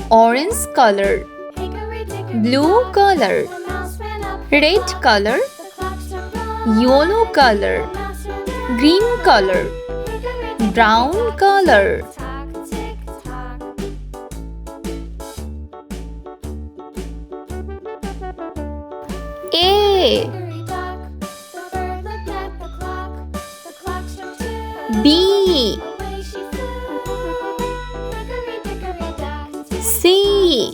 Orange color, blue color, red color, yellow color, green color, brown color. A B C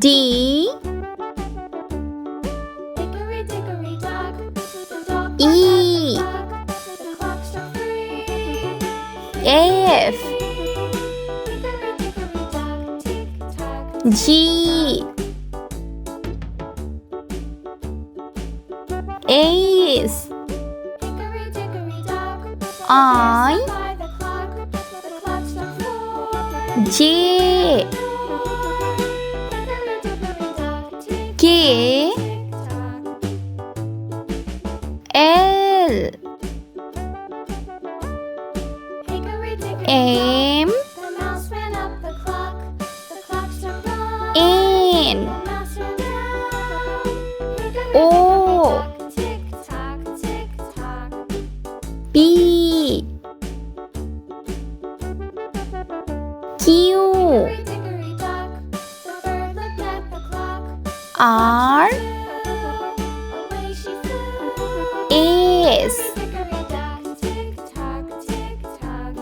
D E F G H I J K L M N O P Q R S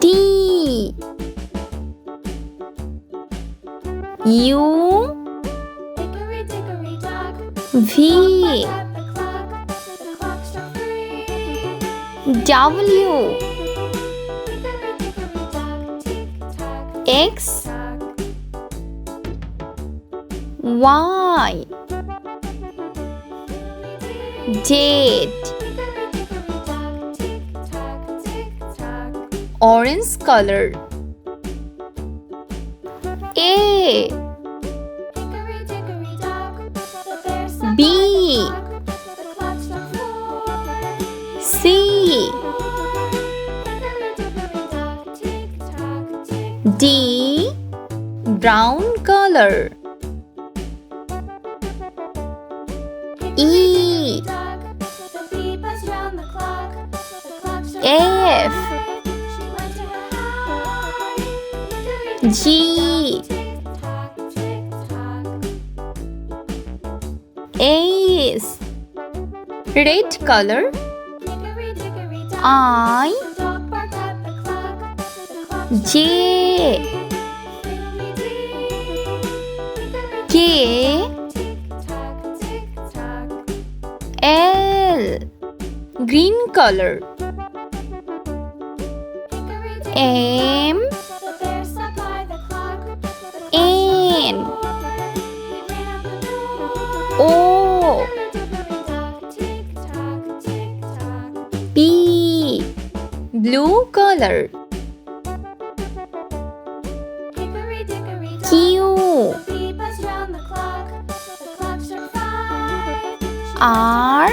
T U V W X Y Z. Orange color. A B C D. Brown color. E F G H. Red color. I J K L. Green color. M N O P. Blue color. Q R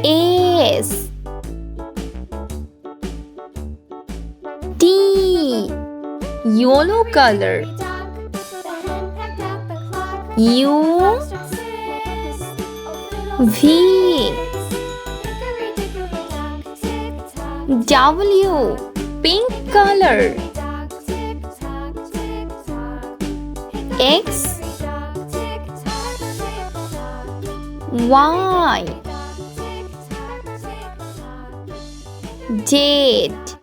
S T. Yellow color. U V W. Pink color. X Y Z.